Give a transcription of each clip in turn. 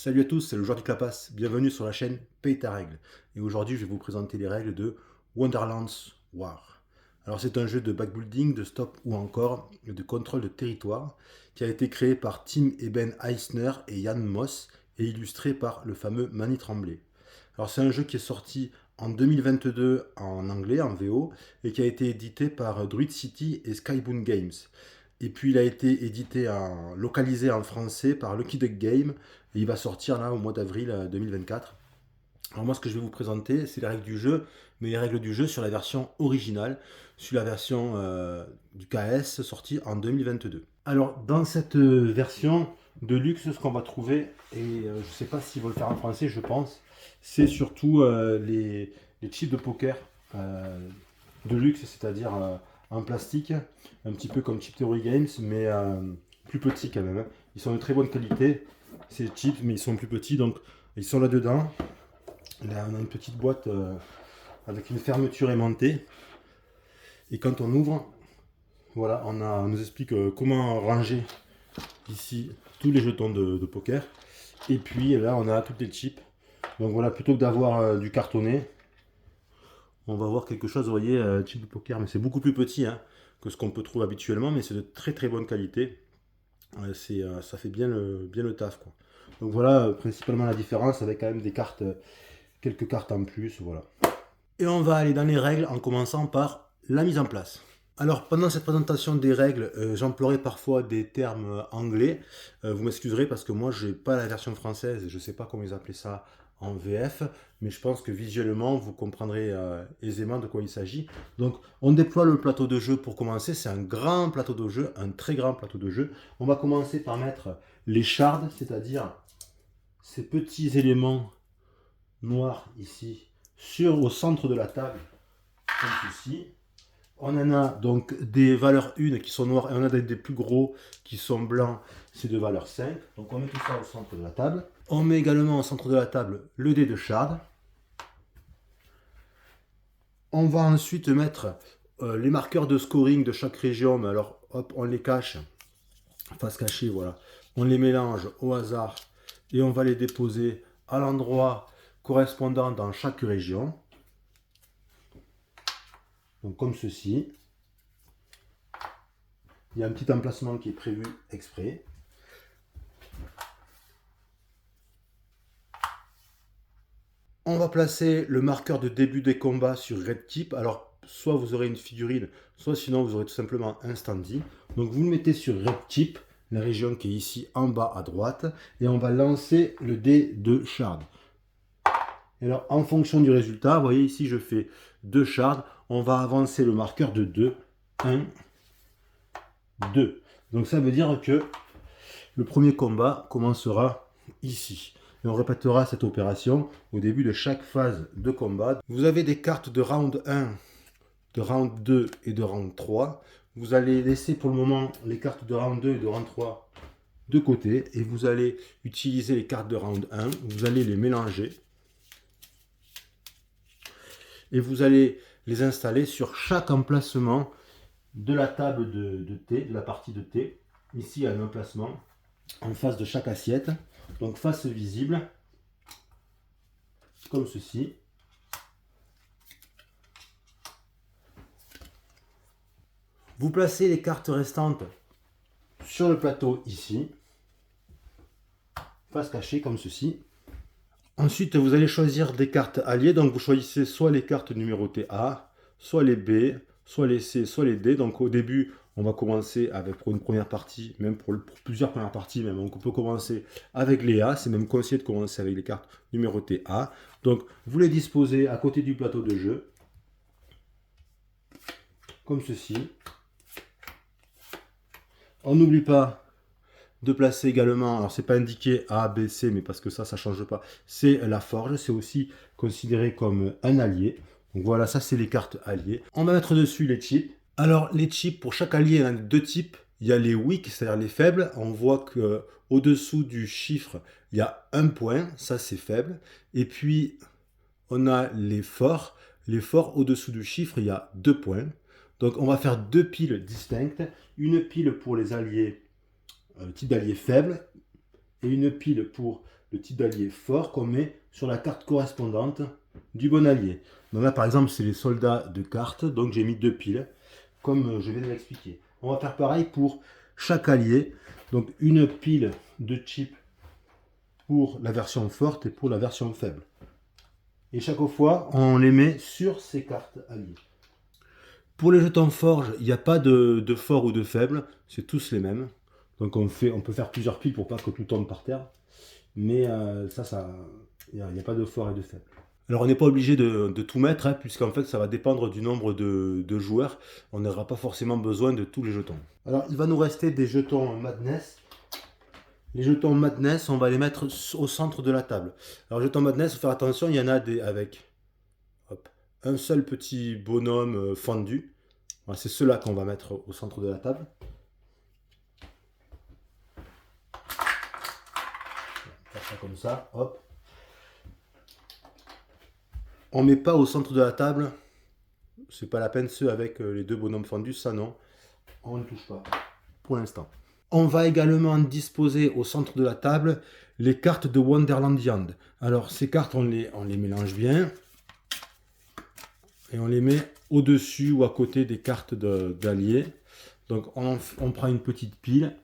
Salut à tous, c'est le joueur du Clapas. Bienvenue sur la chaîne Paye ta règle. Et aujourd'hui, je vais vous présenter les règles de Wonderlands War. Alors, c'est un jeu de backbuilding, de stop ou encore de contrôle de territoire qui a été créé par Tim Eben Eisner et Jan Moss et illustré par le fameux Manny Tremblay. Alors, c'est un jeu qui est sorti en 2022 en anglais, en VO, et qui a été édité par Druid City et Skybound Games. Et puis il a été localisé en français par Lucky Duck Game et il va sortir là au mois d'avril 2024. Alors moi ce que je vais vous présenter c'est les règles du jeu, mais les règles du jeu sur la version originale, sur la version du KS sortie en 2022. Alors dans cette version de luxe, ce qu'on va trouver, et je ne sais pas s'ils vont le faire en français, je pense, c'est surtout les chips de poker de luxe, c'est-à-dire en plastique, un petit peu comme Chip Theory Games, mais plus petits quand même. Ils sont de très bonne qualité, ces chips, mais ils sont plus petits, donc ils sont là-dedans. Là, on a une petite boîte avec une fermeture aimantée. Et quand on ouvre, voilà, on nous explique comment ranger ici tous les jetons de poker. Et puis là, on a toutes les chips. Donc voilà, plutôt que d'avoir du cartonné, on va voir quelque chose, vous voyez, chip de poker, mais c'est beaucoup plus petit que ce qu'on peut trouver habituellement, mais c'est de très très bonne qualité. Ça fait bien le taf, quoi. Donc voilà, principalement la différence avec quand même des cartes, quelques cartes en plus, voilà. Et on va aller dans les règles en commençant par la mise en place. Alors pendant cette présentation des règles, j'emploierai parfois des termes anglais. Vous m'excuserez parce que moi je n'ai pas la version française et je ne sais pas comment ils appelaient ça en VF, mais je pense que visuellement vous comprendrez aisément de quoi il s'agit. Donc on déploie le plateau de jeu pour commencer, c'est un grand plateau de jeu, un très grand plateau de jeu. On va commencer par mettre les shards, c'est-à-dire ces petits éléments noirs ici au centre de la table, comme ceci. On en a donc des valeurs 1 qui sont noires et on a des plus gros qui sont blancs, c'est de valeur 5. Donc on met tout ça au centre de la table. On met également au centre de la table le dé de shard. On va ensuite mettre les marqueurs de scoring de chaque région, mais alors hop, on les cache, face cachée, voilà. On les mélange au hasard et on va les déposer à l'endroit correspondant dans chaque région. Donc comme ceci. Il y a un petit emplacement qui est prévu exprès. On va placer le marqueur de début des combats sur Red Keep. Alors, soit vous aurez une figurine, soit sinon vous aurez tout simplement un standy. Donc vous le mettez sur Red Keep, la région qui est ici en bas à droite, et on va lancer le dé de shard. Et alors, en fonction du résultat, vous voyez ici, je fais 2 shards. On va avancer le marqueur de 2. 1, 2. Donc ça veut dire que le premier combat commencera ici. Et on répétera cette opération au début de chaque phase de combat. Vous avez des cartes de round 1, de round 2 et de round 3. Vous allez laisser pour le moment les cartes de round 2 et de round 3 de côté. Et vous allez utiliser les cartes de round 1. Vous allez les mélanger. Et vous allez les installer sur chaque emplacement de la table de thé, de la partie de thé. Ici, il y a un emplacement en face de chaque assiette. Donc face visible, comme ceci. Vous placez les cartes restantes sur le plateau ici, face cachée comme ceci. Ensuite, vous allez choisir des cartes alliées. Donc vous choisissez soit les cartes numérotées A, soit les B, soit les C, soit les D. Donc au début, on va commencer avec pour une première partie, même pour plusieurs premières parties, même on peut commencer avec les A. C'est même conseillé de commencer avec les cartes numérotées A. Donc vous les disposez à côté du plateau de jeu, comme ceci. On n'oublie pas de placer également, alors c'est pas indiqué A, B, C, mais parce que ça change pas, c'est la forge, c'est aussi considéré comme un allié. Donc voilà, ça c'est les cartes alliées. On va mettre dessus les chips. Alors les chips, pour chaque allié, il y en a 2 types. Il y a les weak, c'est-à-dire les faibles. On voit que au-dessous du chiffre, il y a 1 point, ça c'est faible. Et puis on a les forts. Les forts, au-dessous du chiffre, il y a 2 points. Donc on va faire 2 piles distinctes. Une pile pour les alliés type d'allié faible et une pile pour le type d'allié fort qu'on met sur la carte correspondante du bon allié. Donc là, par exemple, c'est les soldats de cartes, donc j'ai mis 2 piles, comme je viens de l'expliquer. On va faire pareil pour chaque allié. Donc une pile de chips pour la version forte et pour la version faible. Et chaque fois, on les met sur ces cartes alliées. Pour les jetons forge, il n'y a pas de fort ou de faible, c'est tous les mêmes. Donc on peut faire plusieurs piles pour pas que tout tombe par terre. Mais il n'y a pas de fort et de faible. Alors on n'est pas obligé de tout mettre, hein, puisqu'en fait ça va dépendre du nombre de joueurs. On n'aura pas forcément besoin de tous les jetons. Alors il va nous rester des jetons Madness. Les jetons Madness, on va les mettre au centre de la table. Alors jetons Madness, il faut faire attention, il y en a des avec un seul petit bonhomme fendu. Voilà, c'est ceux-là qu'on va mettre au centre de la table. On va faire ça comme ça, hop. On ne met pas au centre de la table, c'est pas la peine, ceux avec les 2 bonhommes fendus, ça non, on ne touche pas pour l'instant. On va également disposer au centre de la table les cartes de Wonderlandian. Alors ces cartes, on les mélange bien et on les met au-dessus ou à côté des cartes d'alliés. Donc on prend une petite pile,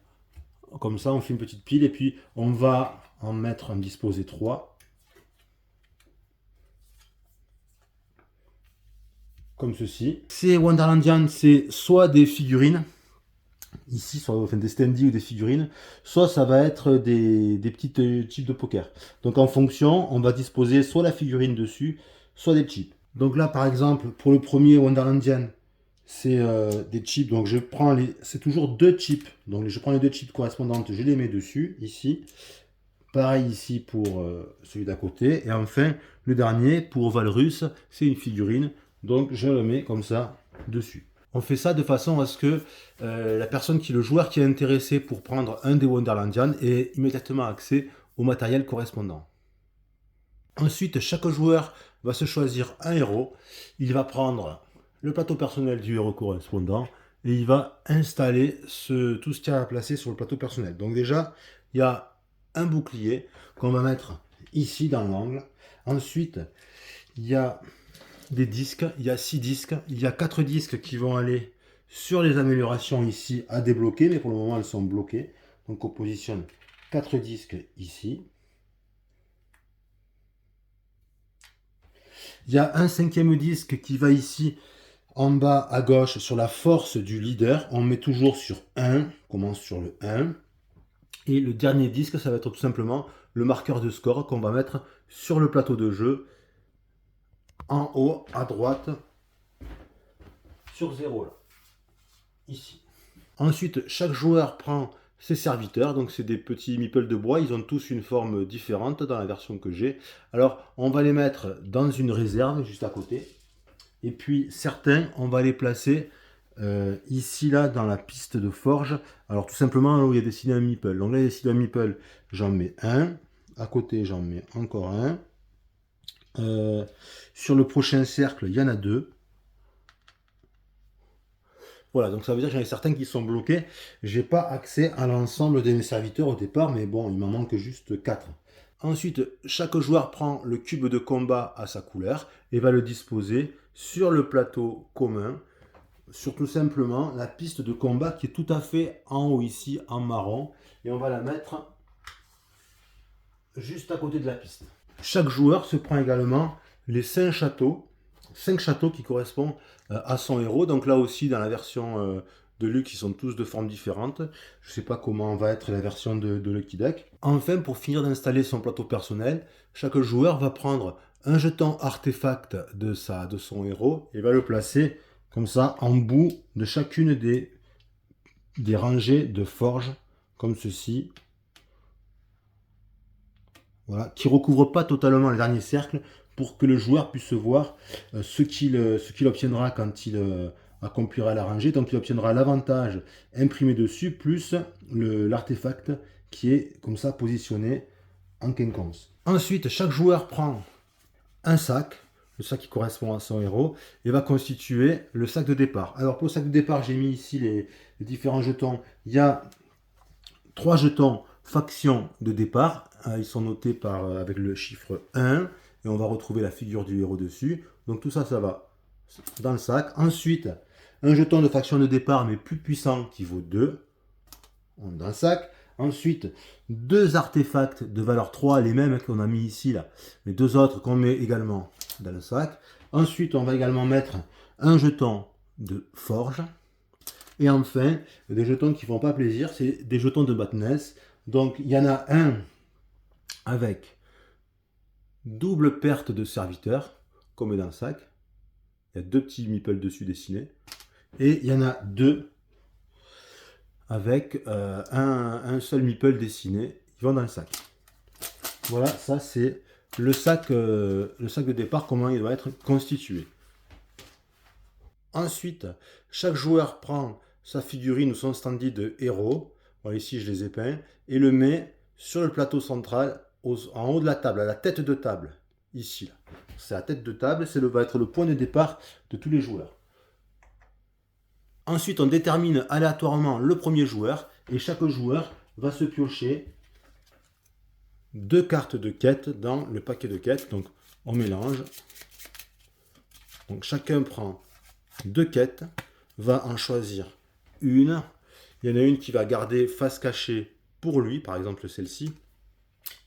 comme ça on fait une petite pile et puis on va en disposer 3. Comme ceci. Ces Wonderlandian, c'est soit des figurines, ici, soit des standees ou des figurines, soit ça va être des petites chips de poker. Donc en fonction, on va disposer soit la figurine dessus, soit des chips. Donc là, par exemple, pour le premier Wonderlandian, c'est des chips. Donc je prends c'est toujours 2 chips. Donc je prends les 2 chips correspondantes, je les mets dessus, ici. Pareil ici pour celui d'à côté. Et enfin, le dernier, pour Valrus, c'est une figurine. Donc je le mets comme ça dessus. On fait ça de façon à ce que la personne le joueur qui est intéressé pour prendre un des Wonderlandian ait immédiatement accès au matériel correspondant. Ensuite, chaque joueur va se choisir un héros. Il va prendre le plateau personnel du héros correspondant et il va installer tout ce qu'il y a à placer sur le plateau personnel. Donc déjà, il y a un bouclier qu'on va mettre ici dans l'angle. Ensuite, il y a des disques, il y a 6 disques, il y a 4 disques qui vont aller sur les améliorations ici à débloquer, mais pour le moment elles sont bloquées. Donc on positionne 4 disques ici. Il y a un 5e disque qui va ici en bas à gauche sur la force du leader. On met toujours sur 1, on commence sur le 1. Et le dernier disque, ça va être tout simplement le marqueur de score qu'on va mettre sur le plateau de jeu en haut à droite sur 0 là, ici. Ensuite, chaque joueur prend ses serviteurs, donc c'est des petits meeples de bois, ils ont tous une forme différente dans la version que j'ai. Alors on va les mettre dans une réserve juste à côté, et puis certains on va les placer ici là dans la piste de forge. Alors tout simplement là où il y a dessiné un meeple. Donc là il y a dessiné un meeple, j'en mets un, à côté j'en mets encore un. Sur le prochain cercle, il y en a 2. Voilà, donc ça veut dire que j'en ai certains qui sont bloqués. J'ai pas accès à l'ensemble de mes serviteurs au départ, mais bon, il m'en manque juste 4. Ensuite, chaque joueur prend le cube de combat à sa couleur et va le disposer sur le plateau commun, sur tout simplement la piste de combat qui est tout à fait en haut ici, en marron. Et on va la mettre juste à côté de la piste. Chaque joueur se prend également les 5 châteaux qui correspondent à son héros. Donc là aussi, dans la version de Luke, ils sont tous de formes différentes. Je ne sais pas comment va être la version de Lucky Duck. Enfin, pour finir d'installer son plateau personnel, chaque joueur va prendre un jeton artefact de son héros et va le placer comme ça en bout de chacune des rangées de forge, comme ceci. Voilà, qui ne recouvre pas totalement le dernier cercle pour que le joueur puisse voir ce qu'il obtiendra quand il accomplira la rangée. Donc il obtiendra l'avantage imprimé dessus plus l'artefact qui est comme ça positionné en quinconce. Ensuite, chaque joueur prend un sac, le sac qui correspond à son héros, et va constituer le sac de départ. Alors pour le sac de départ, j'ai mis ici les différents jetons. Il y a 3 jetons faction de départ, Ils sont notés avec le chiffre 1 et on va retrouver la figure du héros dessus. Donc tout ça, ça va dans le sac. Ensuite, un jeton de faction de départ mais plus puissant qui vaut 2 dans le sac. Ensuite, deux artefacts de valeur 3, les mêmes qu'on a mis ici, là, mais deux autres qu'on met également dans le sac. Ensuite, on va également mettre un jeton de forge. Et enfin, des jetons qui ne font pas plaisir, c'est des jetons de Batness. Donc, il y en a un avec double perte de serviteur, qu'on met dans le sac. Il y a deux petits meeples dessus dessinés. Et il y en a deux avec un seul meeple dessiné. Ils vont dans le sac. Voilà, ça c'est le sac de départ, comment il doit être constitué. Ensuite, chaque joueur prend sa figurine ou son standee de héros. Voilà, ici je les ai peints. Et le met sur le plateau central, en haut de la table, à la tête de table. Ici. C'est la tête de table, va être le point de départ de tous les joueurs. Ensuite, on détermine aléatoirement le premier joueur et chaque joueur va se piocher deux cartes de quête dans le paquet de quêtes. Donc, on mélange. Donc, chacun prend deux quêtes, va en choisir une. Il y en a une qui va garder face cachée pour lui, par exemple celle-ci.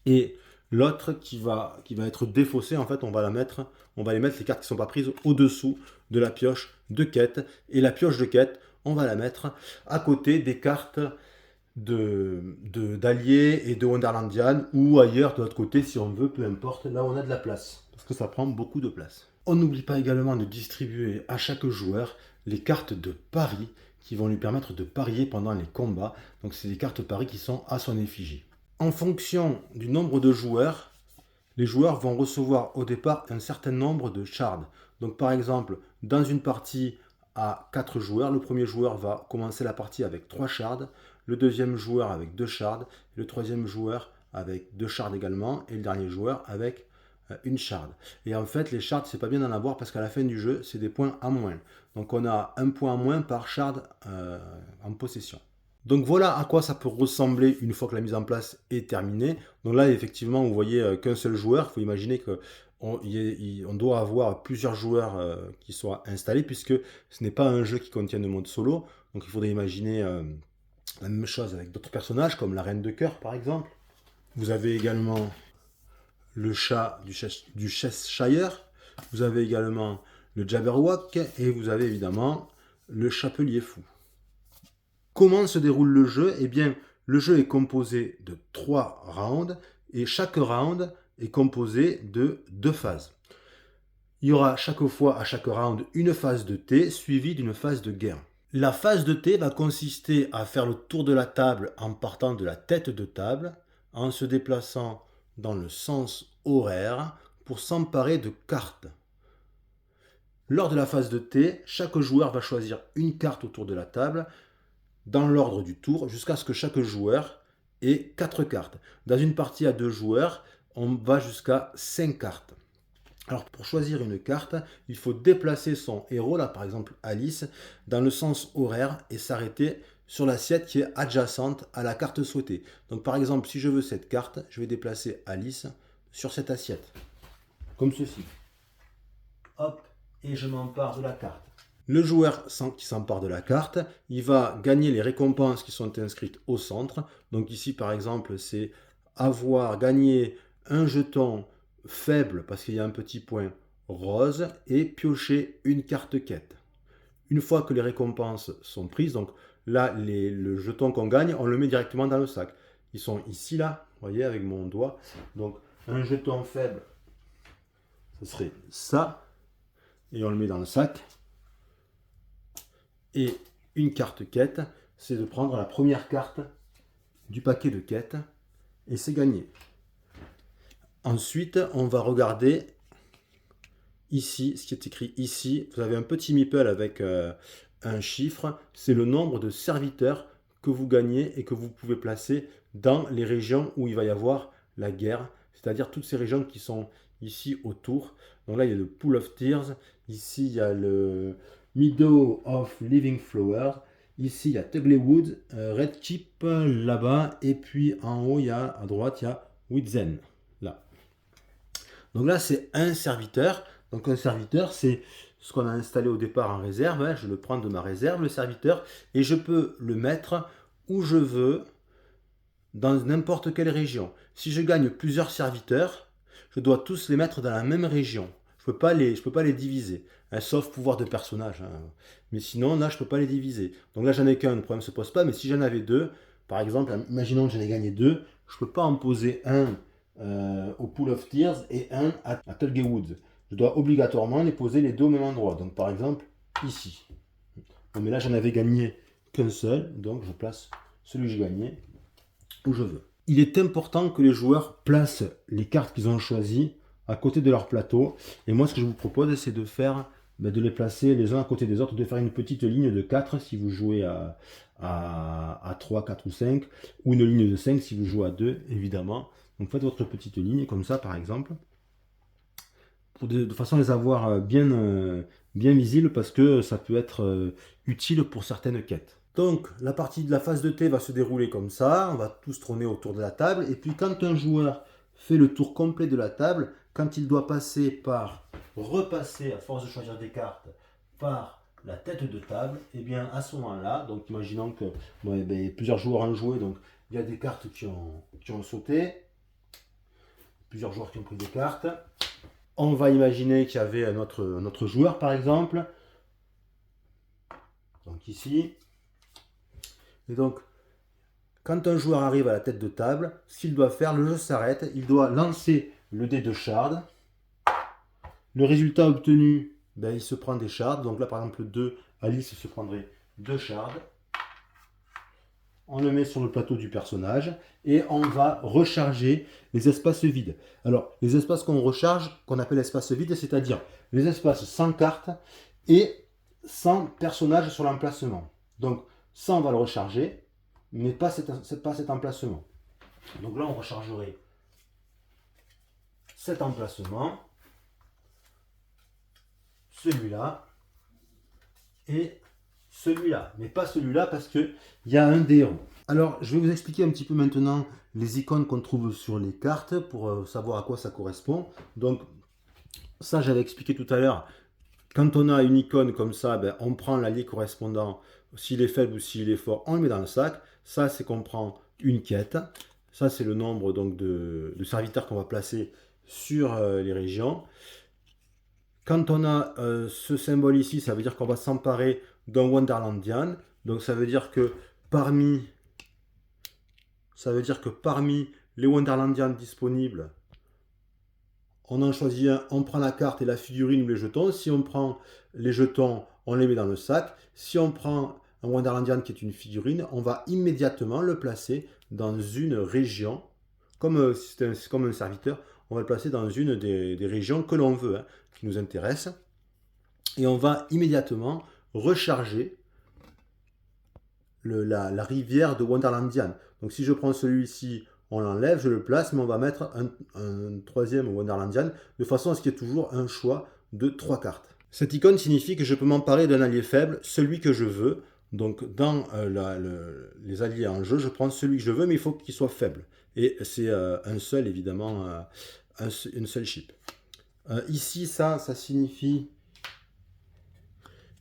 Et l'autre qui va être défaussée, en fait, on va les mettre les cartes qui ne sont pas prises au-dessous de la pioche de quête. Et la pioche de quête, on va la mettre à côté des cartes d'alliés et de Wonderlandian ou ailleurs de l'autre côté si on veut, peu importe, là où on a de la place. Parce que ça prend beaucoup de place. On n'oublie pas également de distribuer à chaque joueur les cartes de pari qui vont lui permettre de parier pendant les combats. Donc c'est des cartes pari qui sont à son effigie. En fonction du nombre de joueurs, les joueurs vont recevoir au départ un certain nombre de shards. Donc par exemple, dans une partie à 4 joueurs, le premier joueur va commencer la partie avec 3 shards, le deuxième joueur avec 2 shards, le troisième joueur avec 2 shards également, et le dernier joueur avec une shard. Et en fait, les shards, c'est pas bien d'en avoir parce qu'à la fin du jeu, c'est des points en moins. Donc on a un point en moins par shard en possession. Donc voilà à quoi ça peut ressembler une fois que la mise en place est terminée. Donc là, effectivement, vous voyez qu'un seul joueur. Il faut imaginer qu'on doit avoir plusieurs joueurs qui soient installés puisque ce n'est pas un jeu qui contient de mode solo. Donc il faudrait imaginer la même chose avec d'autres personnages comme la Reine de Cœur par exemple. Vous avez également le chat du Cheshire. Vous avez également le Jabberwock et vous avez évidemment le Chapelier Fou. Comment se déroule le jeu? Eh bien, le jeu est composé de 3 rounds et chaque round est composé de 2 phases. Il y aura chaque fois à chaque round une phase de thé suivie d'une phase de guerre. La phase de thé va consister à faire le tour de la table en partant de la tête de table, en se déplaçant dans le sens horaire pour s'emparer de cartes. Lors de la phase de thé, chaque joueur va choisir une carte autour de la table dans l'ordre du tour jusqu'à ce que chaque joueur ait 4 cartes. Dans une partie à 2 joueurs, on va jusqu'à 5 cartes. Alors pour choisir une carte, il faut déplacer son héros, là par exemple Alice, dans le sens horaire et s'arrêter sur l'assiette qui est adjacente à la carte souhaitée. Donc par exemple, si je veux cette carte, je vais déplacer Alice sur cette assiette, comme ceci. Hop, et je m'empare de la carte. Le joueur qui s'empare de la carte, il va gagner les récompenses qui sont inscrites au centre. Donc ici par exemple, c'est avoir gagné un jeton faible parce qu'il y a un petit point rose et piocher une carte quête. Une fois que les récompenses sont prises, donc là le jeton qu'on gagne, on le met directement dans le sac. Ils sont ici là, vous voyez avec mon doigt. Donc un jeton faible, ce serait ça, et on le met dans le sac. Et une carte quête, c'est de prendre la première carte du paquet de quêtes et c'est gagné. Ensuite, on va regarder ici, ce qui est écrit ici. Vous avez un petit meeple avec un chiffre. C'est le nombre de serviteurs que vous gagnez et que vous pouvez placer dans les régions où il va y avoir la guerre. C'est-à-dire toutes ces régions qui sont ici autour. Donc là, il y a le Pool of Tears. Ici, il y a le Meadow of Living Flowers. Ici, il y a Tuglewood, Red Chip là-bas. Et puis en haut, à droite, il y a Witzen, là. Donc là, c'est un serviteur. Donc un serviteur, c'est ce qu'on a installé au départ en réserve. Hein. Je le prends de ma réserve, le serviteur, et je peux le mettre où je veux, dans n'importe quelle région. Si je gagne plusieurs serviteurs, je dois tous les mettre dans la même région. Je peux pas les diviser, hein, sauf pouvoir de personnage. Hein. Mais sinon, là, je peux pas les diviser. Donc là, j'en ai qu'un, le problème se pose pas. Mais si j'en avais deux, par exemple, imaginons que j'en ai gagné deux, je peux pas en poser un au Pool of Tears et un à Tulgey Woods. Je dois obligatoirement les poser les deux au même endroit. Donc par exemple, ici. Bon, mais là, j'en avais gagné qu'un seul, donc je place celui que j'ai gagné où je veux. Il est important que les joueurs placent les cartes qu'ils ont choisies à côté de leur plateau. Et moi, ce que je vous propose, c'est de faire, de les placer les uns à côté des autres, de faire une petite ligne de 4 si vous jouez à 3, 4 ou 5, ou une ligne de 5 si vous jouez à 2, évidemment. Donc faites votre petite ligne comme ça, par exemple, pour de façon à les avoir bien visibles, parce que ça peut être utile pour certaines quêtes. Donc, la partie de la phase de thé va se dérouler comme ça. On va tous trôner autour de la table. Et puis, quand un joueur fait le tour complet de la table, quand il doit repasser, à force de choisir des cartes, par la tête de table, et bien à ce moment-là, donc imaginons que plusieurs joueurs ont joué, donc il y a des cartes qui ont sauté, plusieurs joueurs qui ont pris des cartes. On va imaginer qu'il y avait un autre joueur, par exemple. Donc ici. Et donc, quand un joueur arrive à la tête de table, ce qu'il doit faire, le jeu s'arrête, il doit lancer le dé de shards. Le résultat obtenu, il se prend des shards. Donc là, par exemple, 2, Alice se prendrait 2 shards. On le met sur le plateau du personnage et on va recharger les espaces vides. Alors, les espaces qu'on recharge, qu'on appelle espaces vides, c'est-à-dire les espaces sans carte et sans personnage sur l'emplacement. Donc, ça, on va le recharger, mais pas cet emplacement. Donc là, on rechargerait cet emplacement, celui-là et celui-là. Mais pas celui-là parce qu'il y a un des héros. Alors, je vais vous expliquer un petit peu maintenant les icônes qu'on trouve sur les cartes pour savoir à quoi ça correspond. Donc, ça, j'avais expliqué tout à l'heure. Quand on a une icône comme ça, on prend l'allié correspondant. S'il est faible ou s'il est fort, on le met dans le sac. Ça, c'est qu'on prend une quête. Ça, c'est le nombre donc, de serviteurs qu'on va placer sur les régions. Quand on a ce symbole ici, ça veut dire qu'on va s'emparer d'un Wonderlandian. Donc, ça veut dire que parmi les Wonderlandians disponibles, on en choisit un, on prend la carte et la figurine ou les jetons. Si on prend les jetons, on les met dans le sac. Si on prend un Wonderlandian qui est une figurine, on va immédiatement le placer dans une région. Comme c'est comme un serviteur, on va le placer dans une des régions que l'on veut, hein, qui nous intéresse. Et on va immédiatement recharger la rivière de Wonderlandian. Donc si je prends celui-ci, on l'enlève, je le place, mais on va mettre un troisième Wonderlandian de façon à ce qu'il y ait toujours un choix de 3 cartes. Cette icône signifie que je peux m'emparer d'un allié faible, celui que je veux. Donc dans les alliés en jeu, je prends celui que je veux, mais il faut qu'il soit faible. Et c'est un seul, évidemment, une seule chip. Ici, ça signifie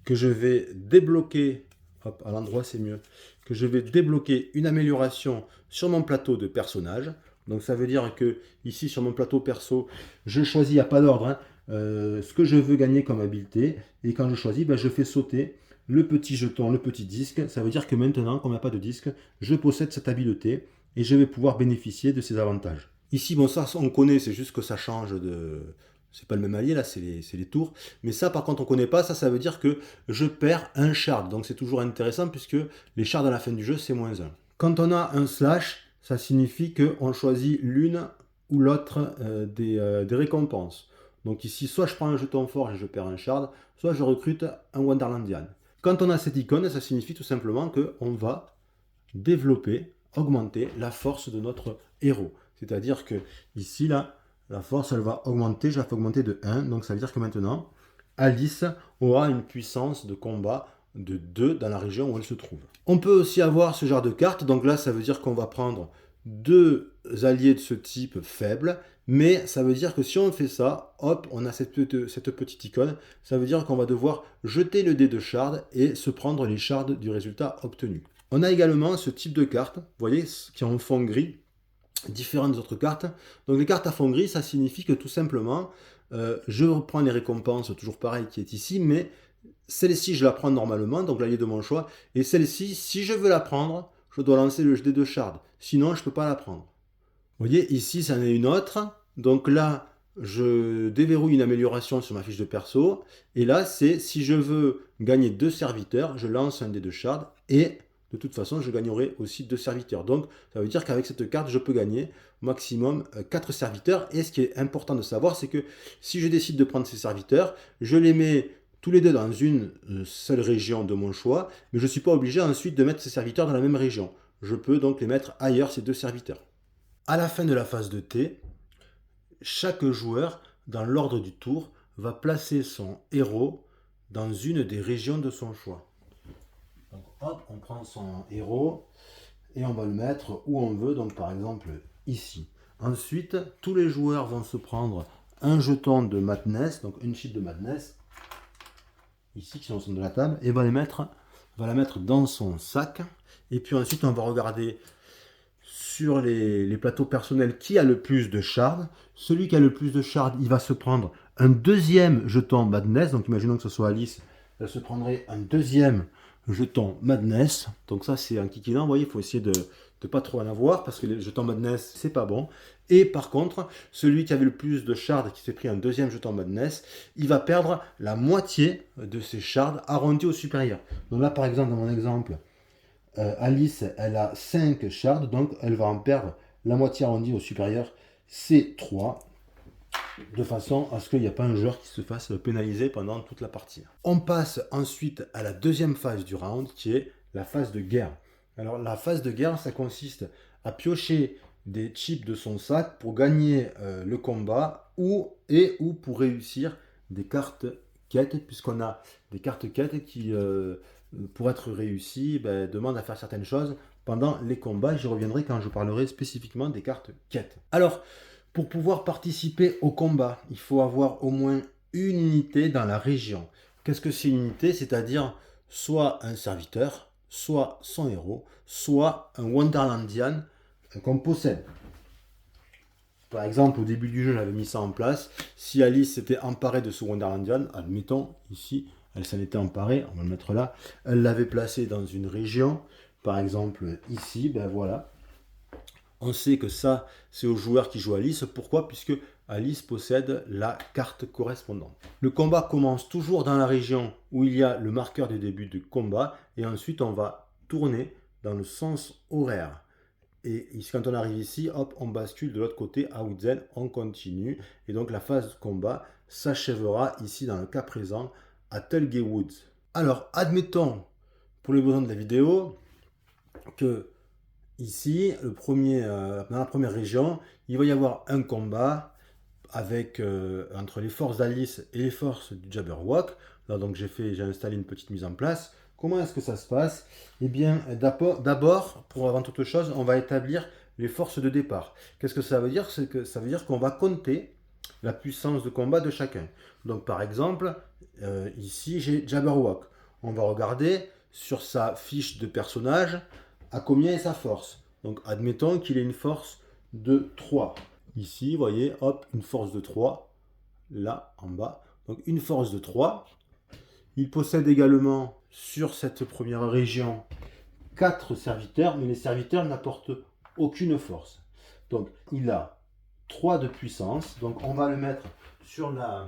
que je vais débloquer, hop, à l'endroit c'est mieux, que je vais débloquer une amélioration sur mon plateau de personnage. Donc ça veut dire que ici sur mon plateau perso, je choisis, il n'y a pas d'ordre, hein, ce que je veux gagner comme habileté. Et quand je choisis, je fais sauter le petit jeton, le petit disque. Ça veut dire que maintenant, comme il n'y a pas de disque, je possède cette habileté et je vais pouvoir bénéficier de ces avantages. Ici, bon ça on connaît, c'est juste que ça change de... C'est pas le même allié, là, c'est les tours. Mais ça, par contre, on ne connaît pas. Ça veut dire que je perds un shard. Donc, c'est toujours intéressant puisque les shards à la fin du jeu, c'est -1. Quand on a un slash, ça signifie qu'on choisit l'une ou l'autre des récompenses. Donc ici, soit je prends un jeton fort et je perds un shard, soit je recrute un Wonderlandian. Quand on a cette icône, ça signifie tout simplement qu'on va développer, augmenter la force de notre héros. C'est-à-dire que ici, là, la force, elle va augmenter, je la fais augmenter de 1. Donc ça veut dire que maintenant, Alice aura une puissance de combat de 2 dans la région où elle se trouve. On peut aussi avoir ce genre de carte. Donc là, ça veut dire qu'on va prendre deux alliés de ce type faibles, mais ça veut dire que si on fait ça, hop, on a cette petite icône, ça veut dire qu'on va devoir jeter le dé de shard et se prendre les shards du résultat obtenu. On a également ce type de carte, vous voyez, qui est en fond gris, différentes autres cartes. Donc les cartes à fond gris, ça signifie que tout simplement, je reprends les récompenses, toujours pareil, qui est ici, mais celle-ci, je la prends normalement, donc l'allié de mon choix, et celle-ci, si je veux la prendre, je dois lancer le dé de shard, sinon je ne peux pas la prendre. Vous voyez, ici, ça en est une autre. Donc là, je déverrouille une amélioration sur ma fiche de perso. Et là, c'est si je veux gagner 2 serviteurs, je lance un dé de shard. Et de toute façon, je gagnerai aussi 2 serviteurs. Donc, ça veut dire qu'avec cette carte, je peux gagner au maximum 4 serviteurs. Et ce qui est important de savoir, c'est que si je décide de prendre ces serviteurs, je les mets tous les deux dans une seule région de mon choix. Mais je ne suis pas obligé ensuite de mettre ces serviteurs dans la même région. Je peux donc les mettre ailleurs, ces 2 serviteurs. À la fin de la phase de thé, chaque joueur, dans l'ordre du tour, va placer son héros dans une des régions de son choix. Donc hop, on prend son héros et on va le mettre où on veut, donc par exemple ici. Ensuite, tous les joueurs vont se prendre un jeton de Madness, donc une sheet de Madness, ici qui sont au centre de la table, et va la mettre dans son sac. Et puis ensuite, on va regarder sur les plateaux personnels qui a le plus de shards. Celui qui a le plus de shards, il va se prendre un deuxième jeton Madness. Donc imaginons que ce soit Alice, elle se prendrait un deuxième jeton Madness. Donc ça c'est un kikinant, vous voyez, il faut essayer de ne pas trop en avoir parce que les jetons Madness c'est pas bon. Et par contre, celui qui avait le plus de shards, qui s'est pris un deuxième jeton Madness, il va perdre la moitié de ses shards arrondis au supérieur. Donc là par exemple dans mon exemple, Alice, elle a 5 shards, donc elle va en perdre la moitié arrondie au supérieur, c'est 3, de façon à ce qu'il n'y ait pas un joueur qui se fasse pénaliser pendant toute la partie. On passe ensuite à la deuxième phase du round, qui est la phase de guerre. Alors la phase de guerre, ça consiste à piocher des chips de son sac pour gagner le combat ou pour réussir des cartes quêtes, puisqu'on a des cartes quêtes qui pour être réussi, demande à faire certaines choses pendant les combats. J'y reviendrai quand je parlerai spécifiquement des cartes quêtes. Alors, pour pouvoir participer au combat, il faut avoir au moins une unité dans la région. Qu'est-ce que c'est une unité? C'est-à-dire soit un serviteur, soit son héros, soit un Wonderlandian qu'on possède. Par exemple, au début du jeu, j'avais mis ça en place. Si Alice s'était emparée de ce Wonderlandian, admettons, ici, elle s'en était emparée, on va le mettre là, elle l'avait placé dans une région, par exemple ici, ben voilà. On sait que ça, c'est au joueur qui joue Alice. Pourquoi? Puisque Alice possède la carte correspondante. Le combat commence toujours dans la région où il y a le marqueur de début de combat, et ensuite on va tourner dans le sens horaire. Et ici, quand on arrive ici, hop, on bascule de l'autre côté à Woodsend, on continue. Et donc la phase de combat s'achèvera ici dans le cas présent à Tulgey Woods. Alors, admettons, pour les besoins de la vidéo, que ici, dans la première région, il va y avoir un combat avec, entre les forces d'Alice et les forces du Jabberwock. Là, donc j'ai installé une petite mise en place. Comment est-ce que ça se passe? Eh bien, d'abord, avant toute chose, on va établir les forces de départ. Qu'est-ce que ça veut dire? C'est que ça veut dire qu'on va compter la puissance de combat de chacun. Donc, par exemple, ici, j'ai Jabberwock. On va regarder sur sa fiche de personnage à combien est sa force. Donc, admettons qu'il ait une force de 3. Ici, vous voyez, hop, une force de 3. Là, en bas. Donc, une force de 3. Il possède également sur cette première région 4 serviteurs, mais les serviteurs n'apportent aucune force. Donc il a 3 de puissance, donc on va le mettre sur la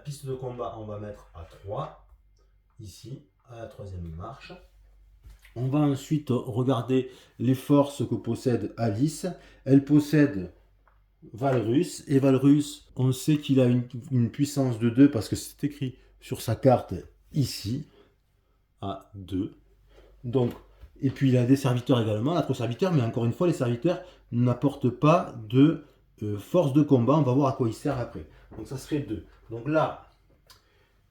piste de combat, on va mettre à 3, ici, à la troisième marche. On va ensuite regarder les forces que possède Alice. Elle possède Valrus, et Valrus, on sait qu'il a une puissance de 2 parce que c'est écrit sur sa carte ici, à 2. Donc, et puis il a des serviteurs également, d'autres serviteurs, mais encore une fois, les serviteurs n'apportent pas de force de combat. On va voir à quoi ils servent après. Donc ça serait 2. Donc là,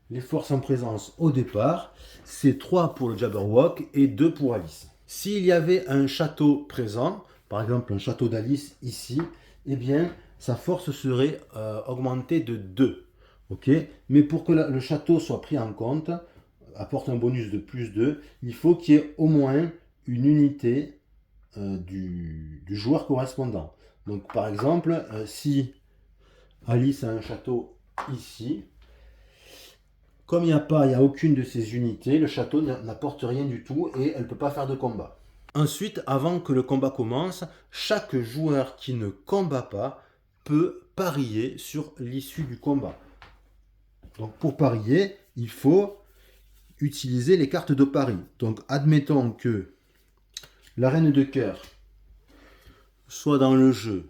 les forces en présence au départ, c'est 3 pour le Jabberwock et 2 pour Alice. S'il y avait un château présent, par exemple un château d'Alice ici, eh bien sa force serait augmentée de 2. Ok, mais pour que le château soit pris en compte, apporte un bonus de plus 2, il faut qu'il y ait au moins une unité du joueur correspondant. Donc par exemple, si Alice a un château ici, comme il n'y a aucune de ces unités, le château n'apporte rien du tout et elle ne peut pas faire de combat. Ensuite, avant que le combat commence, chaque joueur qui ne combat pas peut parier sur l'issue du combat. Donc pour parier, il faut utiliser les cartes de pari. Donc admettons que la reine de cœur soit dans le jeu,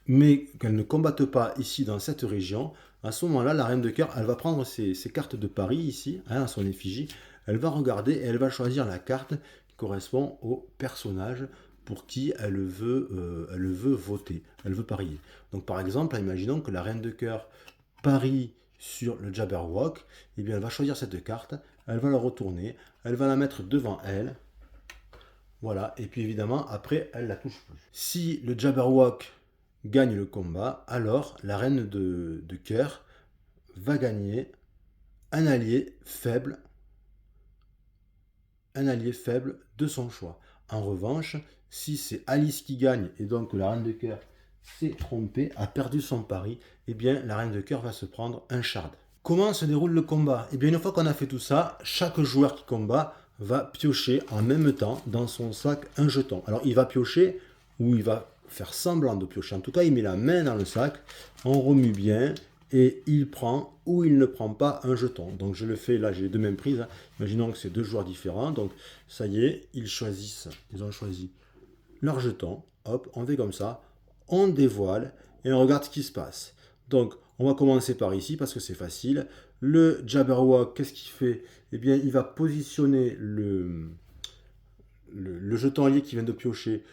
mais qu'elle ne combatte pas ici dans cette région. À ce moment-là, la reine de cœur, elle va prendre ses cartes de pari ici, à son effigie. Elle va regarder et elle va choisir la carte qui correspond au personnage pour qui elle veut voter, elle veut parier. Donc par exemple, imaginons que la reine de cœur parie sur le Jabberwock, et bien elle va choisir cette carte, elle va la retourner, elle va la mettre devant elle, voilà, et puis évidemment après elle la touche plus. Si le Jabberwock gagne le combat, alors la reine de cœur va gagner un allié faible de son choix. En revanche, si c'est Alice qui gagne et donc la reine de cœur s'est trompée, a perdu son pari, eh bien la reine de cœur va se prendre un shard. Comment se déroule le combat? Eh bien une fois qu'on a fait tout ça, chaque joueur qui combat va piocher en même temps dans son sac un jeton. Alors il va piocher ou il va faire semblant de piocher. En tout cas, il met la main dans le sac, on remue bien et il prend ou il ne prend pas un jeton. Donc je le fais, là j'ai les deux mêmes prises. Imaginons que c'est deux joueurs différents. Donc ça y est, ils ont choisi leur jeton. Hop, on fait comme ça, on dévoile et on regarde ce qui se passe. Donc on va commencer par ici parce que c'est facile. Le Jabberwock, qu'est-ce qu'il fait? Eh bien, il va positionner le jeton allié qui vient de piocher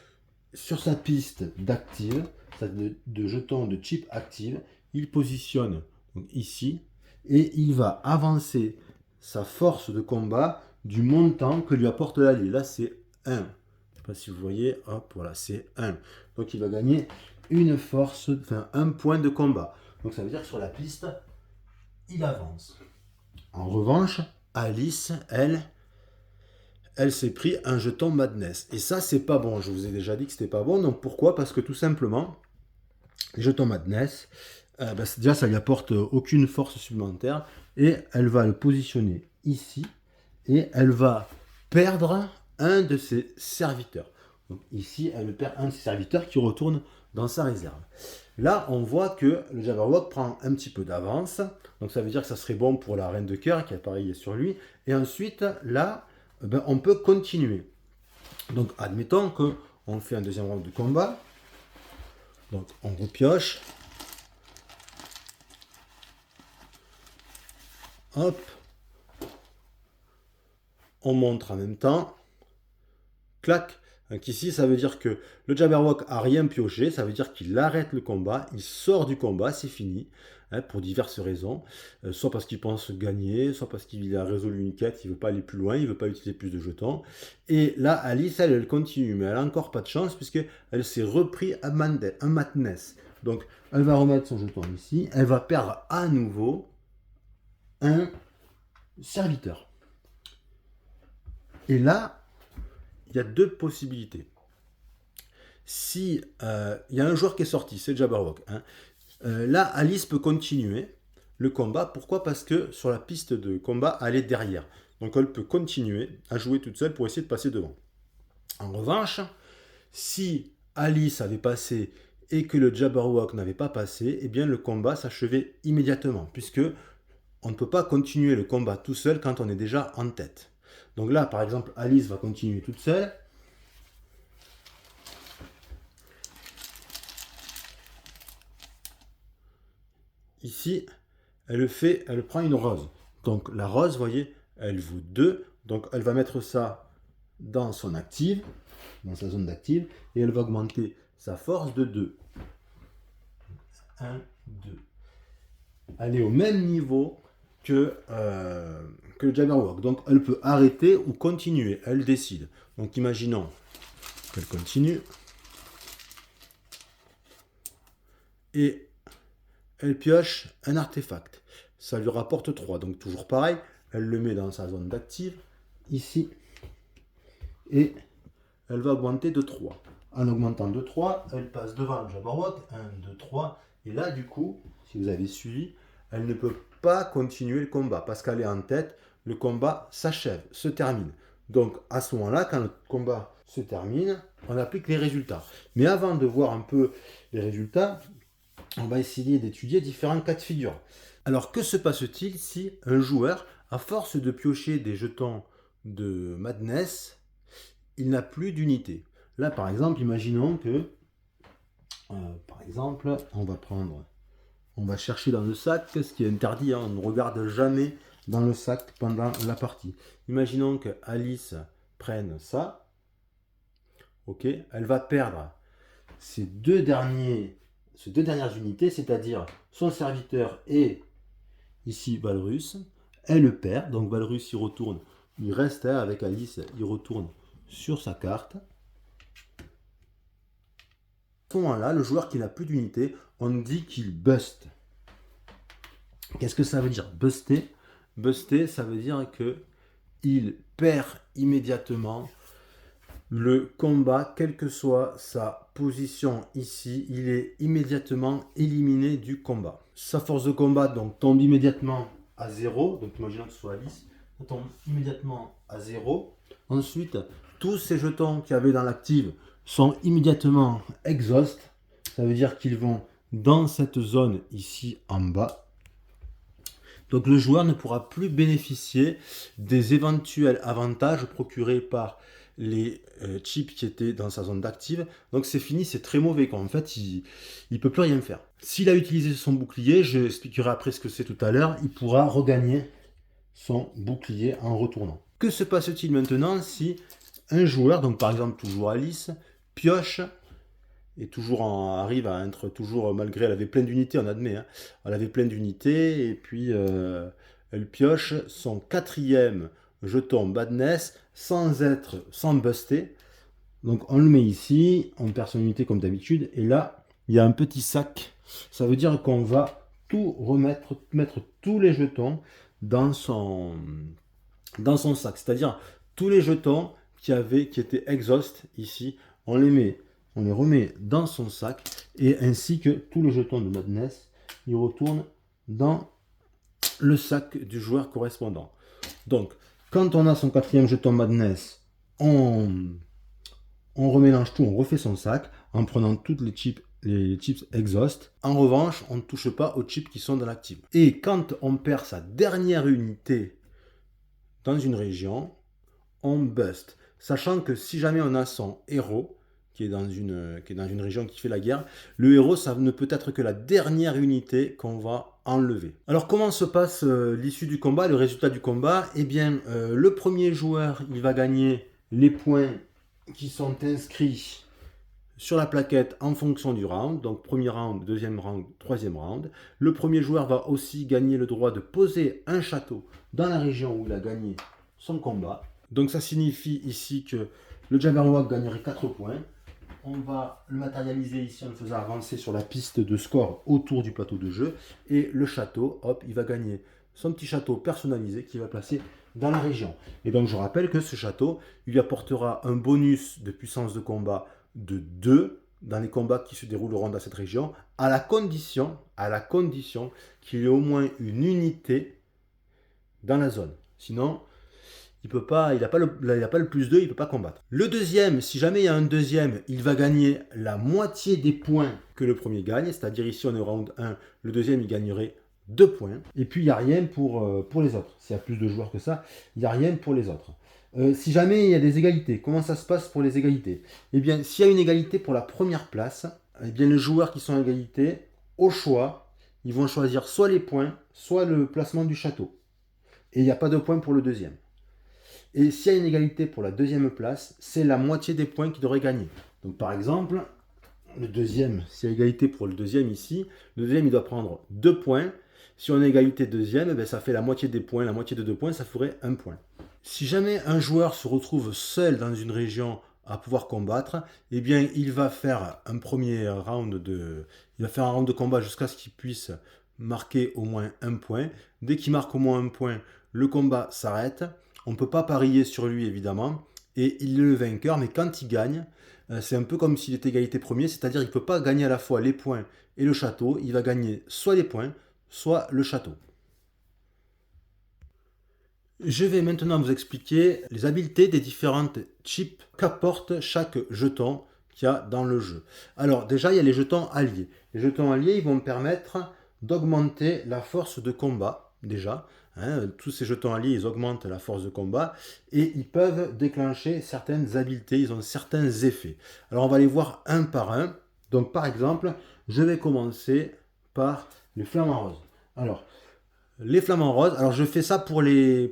sur sa piste d'active, de jetons de chip active. Il positionne donc ici et il va avancer sa force de combat du montant que lui apporte l'allié. Là, c'est 1. Je ne sais pas si vous voyez, hop, voilà, c'est 1. Donc il va gagner une force, enfin un point de combat. Donc ça veut dire que sur la piste, il avance. En revanche, Alice, elle s'est pris un jeton Madness. Et ça, c'est pas bon. Je vous ai déjà dit que c'était pas bon. Donc pourquoi? Parce que tout simplement, les jetons Madness, déjà, ça lui apporte aucune force supplémentaire. Et elle va le positionner ici. Et elle va perdre un de ses serviteurs. Donc ici, elle perd un de ses serviteurs qui retourne dans sa réserve. Là, on voit que le Jabberwock prend un petit peu d'avance. Donc ça veut dire que ça serait bon pour la reine de cœur qui a parié sur lui. Et ensuite, là, on peut continuer. Donc admettons qu'on fait un deuxième round de combat. Donc on repioche. Hop. On montre en même temps. Clac. Donc ici, ça veut dire que le Jabberwock a rien pioché, ça veut dire qu'il arrête le combat, il sort du combat, c'est fini, hein, pour diverses raisons, soit parce qu'il pense gagner, soit parce qu'il a résolu une quête, il ne veut pas aller plus loin, il ne veut pas utiliser plus de jetons. Et là, Alice, elle continue, mais elle n'a encore pas de chance puisqu'elle s'est repris un Madness. Donc, elle va remettre son jeton ici, elle va perdre à nouveau un serviteur. Et là, il y a deux possibilités. Si il y a un joueur qui est sorti, c'est Jabberwock. Hein. Là, Alice peut continuer le combat. Pourquoi? Parce que sur la piste de combat, elle est derrière. Donc elle peut continuer à jouer toute seule pour essayer de passer devant. En revanche, si Alice avait passé et que le Jabberwock n'avait pas passé, eh bien le combat s'achevait immédiatement, puisque on ne peut pas continuer le combat tout seul quand on est déjà en tête. Donc là, par exemple, Alice va continuer toute seule. Ici, elle prend une rose. Donc la rose, vous voyez, elle vaut 2. Donc elle va mettre ça dans son active, dans sa zone d'active, et elle va augmenter sa force de 2. 1, 2. Elle est au même niveau que le Jabberwock. Donc elle peut arrêter ou continuer, elle décide. Donc imaginons qu'elle continue. et elle pioche un artefact. Ça lui rapporte 3. Donc toujours pareil, elle le met dans sa zone d'active, ici, et elle va augmenter de 3. En augmentant de 3, elle passe devant le Jabberwock, 1, 2, 3, et là du coup, si vous avez suivi, elle ne peut pas continuer le combat, parce qu'elle est en tête, le combat s'achève, se termine. Donc à ce moment-là, quand le combat se termine, on applique les résultats. Mais avant de voir un peu les résultats, on va essayer d'étudier différents cas de figure. Alors que se passe-t-il si un joueur, à force de piocher des jetons de Madness, il n'a plus d'unité? Là par exemple, imaginons que, on va chercher dans le sac, ce qui est interdit, hein, on ne regarde jamais dans le sac pendant la partie. Imaginons que Alice prenne ça, ok, elle va perdre ces deux dernières unités, c'est-à-dire son serviteur et ici Valrus. Elle le perd, donc Valrus il retourne, il reste avec Alice, il retourne sur sa carte. À ce moment-là, le joueur qui n'a plus d'unité, on dit qu'il bust. Qu'est-ce que ça veut dire buster? Buster, ça veut dire que il perd immédiatement le combat, quelle que soit sa position ici, il est immédiatement éliminé du combat. Sa force de combat donc tombe immédiatement à 0, donc imaginons que ce soit Alice, ça tombe immédiatement à 0. Ensuite, tous ces jetons qu'il y avait dans l'active sont immédiatement exhaust, ça veut dire qu'ils vont dans cette zone ici en bas. Donc le joueur ne pourra plus bénéficier des éventuels avantages procurés par les chips qui étaient dans sa zone d'active. Donc c'est fini, c'est très mauvais quoi. En fait, il ne peut plus rien faire. S'il a utilisé son bouclier, je expliquerai après ce que c'est tout à l'heure, il pourra regagner son bouclier en retournant. Que se passe-t-il maintenant si un joueur, donc par exemple toujours Alice, pioche et arrive à être toujours, malgré, elle avait plein d'unités, on admet, hein, elle avait plein d'unités, et puis elle pioche son 4e jeton Badness sans buster. Donc on le met ici, on perd son unité comme d'habitude, et là, il y a un petit sac. Ça veut dire qu'on va tout mettre tous les jetons dans son sac. C'est-à-dire tous les jetons qui étaient exhaust ici, on les remet dans son sac, et ainsi que tous les jetons de Madness, ils retournent dans le sac du joueur correspondant. Donc, quand on a son 4e jeton Madness, on remélange tout, on refait son sac en prenant toutes les chips exhaust. En revanche, on ne touche pas aux chips qui sont dans l'active. Et quand on perd sa dernière unité dans une région, on bust. Sachant que si jamais on a son héros, qui est dans une région qui fait la guerre, le héros, ça ne peut être que la dernière unité qu'on va enlever. Alors comment se passe l'issue du combat, le résultat du combat? Eh bien, le premier joueur, il va gagner les points qui sont inscrits sur la plaquette en fonction du round, donc premier round, deuxième round, troisième round. Le premier joueur va aussi gagner le droit de poser un château dans la région où il a gagné son combat. Donc ça signifie ici que le Jabberwock gagnerait 4 points. On va le matérialiser ici en le faisant avancer sur la piste de score autour du plateau de jeu. Et le château, hop, il va gagner son petit château personnalisé qu'il va placer dans la région. Et donc je rappelle que ce château, il lui apportera un bonus de puissance de combat de 2 dans les combats qui se dérouleront dans cette région, à la condition qu'il y ait au moins une unité dans la zone. Sinon, il n'a pas le plus 2, il ne peut pas combattre. Le deuxième, si jamais il y a un deuxième, il va gagner la moitié des points que le premier gagne, c'est-à-dire ici on est au round 1, le deuxième il gagnerait 2 points. Et puis il n'y a rien pour les autres. S'il y a plus de joueurs que ça, il n'y a rien pour les autres. Si jamais il y a des égalités, comment ça se passe pour les égalités? Eh bien, s'il y a une égalité pour la première place, eh bien les joueurs qui sont à égalité, au choix, ils vont choisir soit les points, soit le placement du château. Et il n'y a pas de points pour le deuxième. Et s'il y a une égalité pour la deuxième place, c'est la moitié des points qu'il devrait gagner. Donc par exemple, le deuxième, s'il y a égalité pour le deuxième ici, le deuxième il doit prendre 2 points. Si on a égalité deuxième, eh ça fait la moitié des points. La moitié de 2 points, ça ferait 1 point. Si jamais un joueur se retrouve seul dans une région à pouvoir combattre, eh bien, il va faire un premier round il va faire un round de combat jusqu'à ce qu'il puisse marquer au moins un point. Dès qu'il marque au moins un point, le combat s'arrête. On ne peut pas parier sur lui, évidemment, et il est le vainqueur, mais quand il gagne, c'est un peu comme s'il était égalité premier, c'est-à-dire qu'il ne peut pas gagner à la fois les points et le château, il va gagner soit les points, soit le château. Je vais maintenant vous expliquer les habiletés des différentes chips qu'apporte chaque jeton qu'il y a dans le jeu. Alors déjà, il y a les jetons alliés. Les jetons alliés, ils vont me permettre d'augmenter la force de combat, déjà. Hein, tous ces jetons alliés, ils augmentent la force de combat et ils peuvent déclencher certaines habiletés, ils ont certains effets. Alors on va les voir un par un. Donc par exemple, je vais commencer par les flamants roses. Alors, les flamants roses, alors je fais ça pour les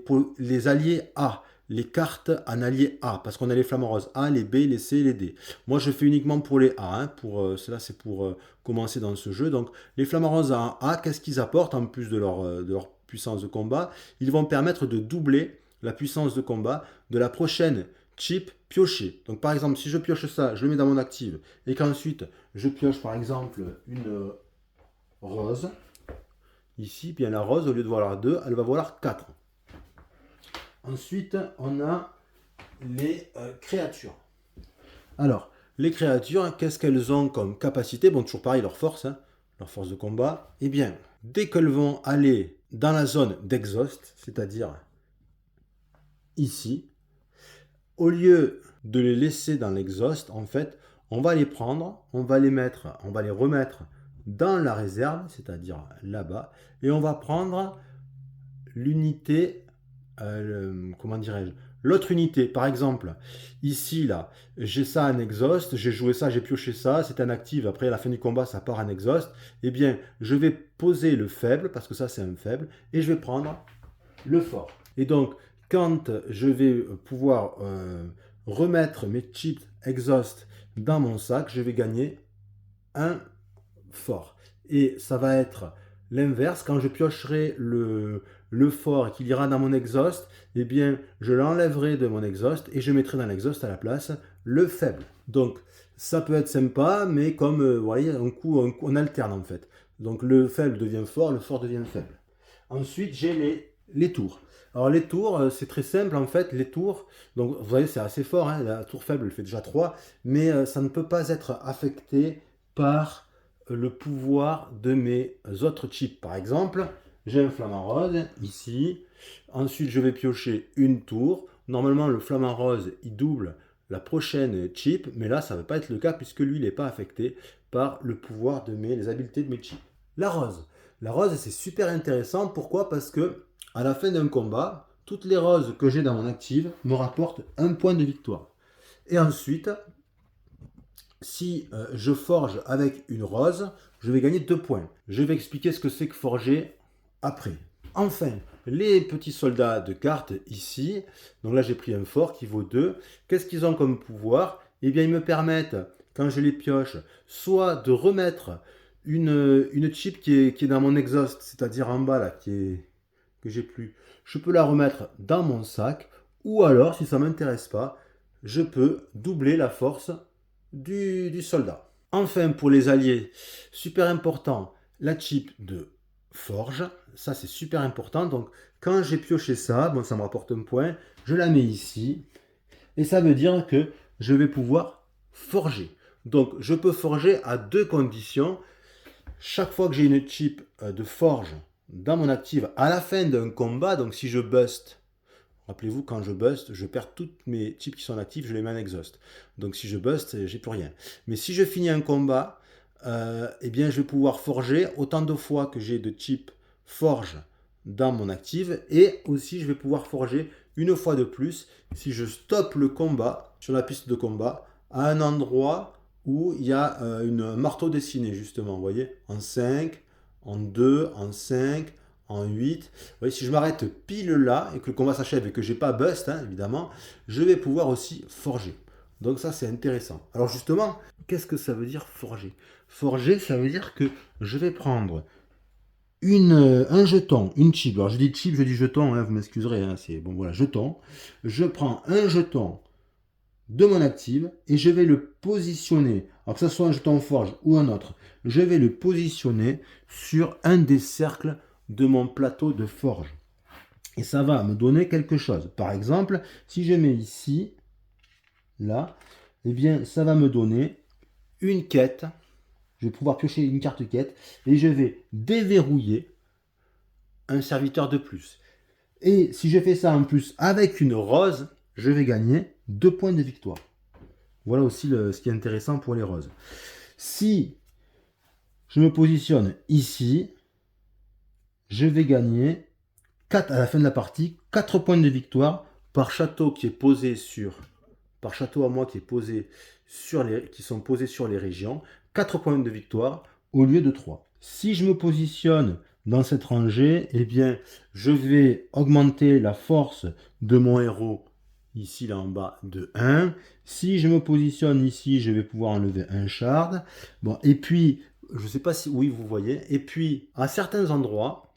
alliés A, les cartes en allié A, parce qu'on a les flamants roses A, les B, les C, les D. Moi je fais uniquement pour les A, hein, cela c'est pour commencer dans ce jeu. Donc les flamants roses en A, qu'est-ce qu'ils apportent en plus de leur puissance de combat? Ils vont permettre de doubler la puissance de combat de la prochaine chip piochée. Donc par exemple, si je pioche ça, je le mets dans mon active, et qu'ensuite je pioche par exemple une rose, ici, bien la rose, au lieu de valoir 2, elle va valoir 4. Ensuite, on a les créatures. Alors, les créatures, qu'est-ce qu'elles ont comme capacité? Bon, toujours pareil, leur force, hein, leur force de combat. Eh bien, dès qu'elles vont aller dans la zone d'exhaust, c'est-à-dire ici, au lieu de les laisser dans l'exhaust, en fait, on va les prendre, on va les remettre dans la réserve, c'est-à-dire là-bas, et on va prendre l'unité, comment dirais-je, l'autre unité. Par exemple, ici, là, j'ai ça en exhaust, j'ai joué ça, j'ai pioché ça, c'est un active, après à la fin du combat, ça part en exhaust. Eh bien, je vais poser le faible, parce que ça, c'est un faible, et je vais prendre le fort. Et donc, quand je vais pouvoir remettre mes chips exhaust dans mon sac, je vais gagner un fort. Et ça va être l'inverse, quand je piocherai le fort et qu'il ira dans mon exhaust, eh bien, je l'enlèverai de mon exhaust et je mettrai dans l'exhaust à la place le faible. Donc, ça peut être sympa, mais comme, vous voyez, un coup, on alterne en fait. Donc, le faible devient fort, le fort devient faible. Ensuite, j'ai les tours. Alors, les tours, c'est très simple en fait. Les tours, donc vous voyez, c'est assez fort, hein, la tour faible, elle fait déjà 3, mais ça ne peut pas être affecté par le pouvoir de mes autres chips. Par exemple, j'ai un flamant rose ici. Ensuite, je vais piocher une tour. Normalement, le flamant rose, il double la prochaine chip, mais là, ça ne va pas être le cas puisque lui, il n'est pas affecté par le pouvoir de les habiletés de mes chips. La rose. La rose, c'est super intéressant. Pourquoi? Parce que à la fin d'un combat, toutes les roses que j'ai dans mon active me rapportent un point de victoire. Et ensuite, si je forge avec une rose, je vais gagner 2 points. Je vais expliquer ce que c'est que forger après. Enfin, les petits soldats de cartes ici, donc là j'ai pris un fort qui vaut 2. Qu'est-ce qu'ils ont comme pouvoir? Eh bien, ils me permettent, quand je les pioche, soit de remettre une chip qui est dans mon exhaust, c'est-à-dire en bas là, que j'ai plus. Je peux la remettre dans mon sac, ou alors, si ça ne m'intéresse pas, je peux doubler la force du soldat. Enfin, pour les alliés, super important, la chip de forge, ça c'est super important. Donc quand j'ai pioché ça, bon, ça me rapporte un point, je la mets ici, et ça veut dire que je vais pouvoir forger. Donc je peux forger à 2 conditions. Chaque fois que j'ai une chip de forge dans mon active à la fin d'un combat, donc si je bust, rappelez-vous, quand je bust, je perds toutes mes chips qui sont actifs, je les mets en exhaust. Donc si je bust, j'ai plus rien. Mais si je finis un combat, eh bien je vais pouvoir forger autant de fois que j'ai de chips forge dans mon active, et aussi je vais pouvoir forger une fois de plus si je stoppe le combat sur la piste de combat à un endroit où il y a un marteau dessiné, justement, vous voyez, en 5, en 2, en 5, en 8. Vous voyez, si je m'arrête pile là et que le combat s'achève et que j'ai pas bust, hein, évidemment, je vais pouvoir aussi forger. Donc ça, c'est intéressant. Alors justement, qu'est-ce que ça veut dire forger? Forger, ça veut dire que je vais prendre un jeton, une chip. Alors je dis chip, je dis jeton, hein, vous m'excuserez, hein, c'est bon, voilà, jeton. Je prends un jeton de mon active et je vais le positionner, alors que ce soit un jeton forge ou un autre, je vais le positionner sur un des cercles de mon plateau de forge. Et ça va me donner quelque chose. Par exemple, si je mets ici, là, eh bien, ça va me donner une quête. Je vais pouvoir piocher une carte quête et je vais déverrouiller un serviteur de plus. Et si je fais ça en plus avec une rose, je vais gagner 2 points de victoire. Voilà aussi ce qui est intéressant pour les roses. Si je me positionne ici, je vais gagner 4 à la fin de la partie, 4 points de victoire par château qui est posé sur, par château à moi qui est posé sur qui sont posés sur les régions, 4 points de victoire au lieu de 3. Si je me positionne dans cette rangée, eh bien, je vais augmenter la force de mon héros ici là en bas de 1. Si je me positionne ici, je vais pouvoir enlever un shard. Bon, et puis, je ne sais pas si oui vous voyez, et puis à certains endroits,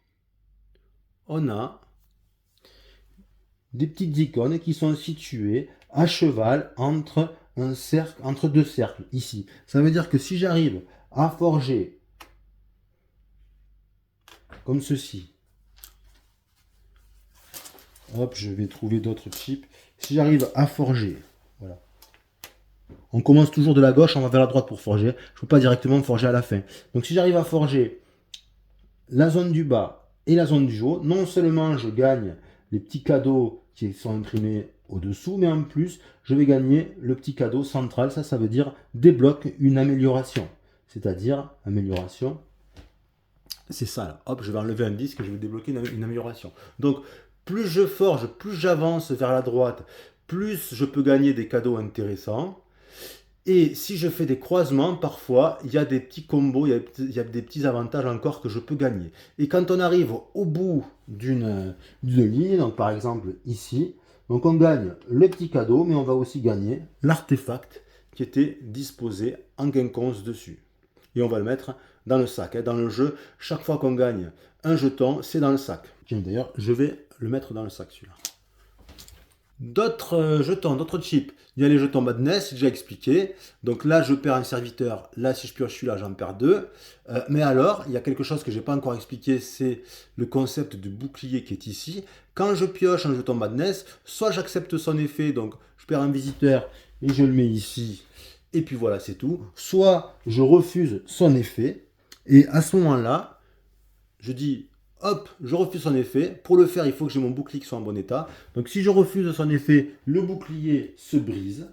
on a des petites icônes qui sont situées à cheval entre un cercle, entre deux cercles ici. Ça veut dire que si j'arrive à forger comme ceci, hop, je vais trouver d'autres chips. Si j'arrive à forger, voilà. On commence toujours de la gauche, on va vers la droite pour forger. Je ne peux pas directement forger à la fin. Donc si j'arrive à forger la zone du bas et la zone du haut, non seulement je gagne les petits cadeaux qui sont imprimés au-dessous, mais en plus, je vais gagner le petit cadeau central. Ça veut dire débloque une amélioration. C'est-à-dire, amélioration, c'est ça là. Hop, je vais enlever un disque et je vais débloquer une amélioration. Donc, plus je forge, plus j'avance vers la droite, plus je peux gagner des cadeaux intéressants. Et si je fais des croisements, parfois, il y a des petits combos, il y a des petits avantages encore que je peux gagner. Et quand on arrive au bout d'une ligne, donc par exemple ici, donc on gagne le petit cadeau, mais on va aussi gagner l'artefact qui était disposé en quinconce dessus. Et on va le mettre dans le sac. Dans le jeu, chaque fois qu'on gagne un jeton, c'est dans le sac. Tiens, d'ailleurs, je vais le mettre dans le sac celui-là. D'autres jetons, d'autres chips. Il y a les jetons Madness, j'ai déjà expliqué. Donc là, je perds un serviteur. Là, si je pioche celui-là, j'en perds 2. Mais alors, il y a quelque chose que je n'ai pas encore expliqué, c'est le concept de bouclier qui est ici. Quand je pioche un jeton Madness, soit j'accepte son effet, donc je perds un visiteur et je le mets ici. Et puis voilà, c'est tout. Soit je refuse son effet. Et à ce moment-là, je dis... Hop, je refuse son effet. Pour le faire, il faut que j'ai mon bouclier qui soit en bon état. Donc si je refuse son effet, le bouclier se brise.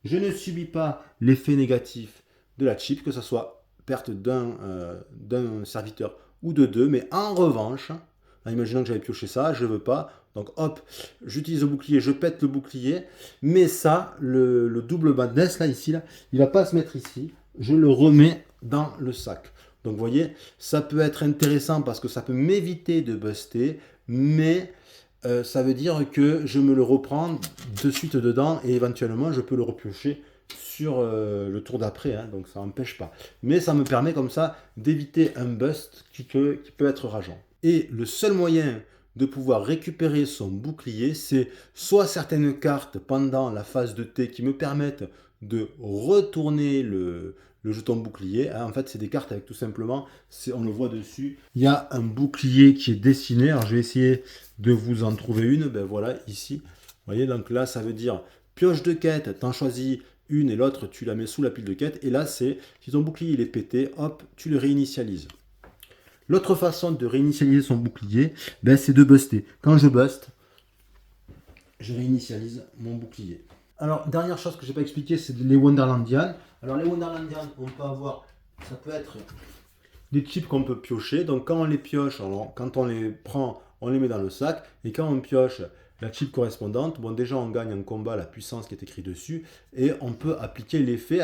Je ne subis pas l'effet négatif de la chip, que ce soit perte d'un serviteur ou de 2. Mais en revanche, là, imaginons que j'avais pioché ça, je ne veux pas. Donc hop, j'utilise le bouclier, je pète le bouclier. Mais ça, le double madness, là, ici, là, il ne va pas se mettre ici. Je le remets dans le sac. Donc vous voyez, ça peut être intéressant parce que ça peut m'éviter de buster, mais ça veut dire que je me le reprends de suite dedans et éventuellement je peux le repiocher sur le tour d'après, hein, donc ça n'empêche pas. Mais ça me permet comme ça d'éviter un bust qui peut être rageant. Et le seul moyen de pouvoir récupérer son bouclier, c'est soit certaines cartes pendant la phase de T qui me permettent de retourner le jeton bouclier. En fait, c'est des cartes avec tout simplement, on le voit dessus, il y a un bouclier qui est dessiné. Alors, je vais essayer de vous en trouver une. Ben voilà, ici. Vous voyez, donc là, ça veut dire pioche de quête, t'en choisis une et l'autre, tu la mets sous la pile de quête. Et là, c'est, si ton bouclier il est pété, hop, tu le réinitialises. L'autre façon de réinitialiser son bouclier, ben, c'est de buster. Quand je buste, je réinitialise mon bouclier. Alors, dernière chose que je n'ai pas expliqué, c'est les Wonderlandian. Alors, les Wonderlandian, on peut avoir, ça peut être des chips qu'on peut piocher. Donc, quand on les pioche, alors, quand on les prend, on les met dans le sac. Et quand on pioche la chip correspondante, bon, déjà, on gagne en combat la puissance qui est écrite dessus. Et on peut appliquer l'effet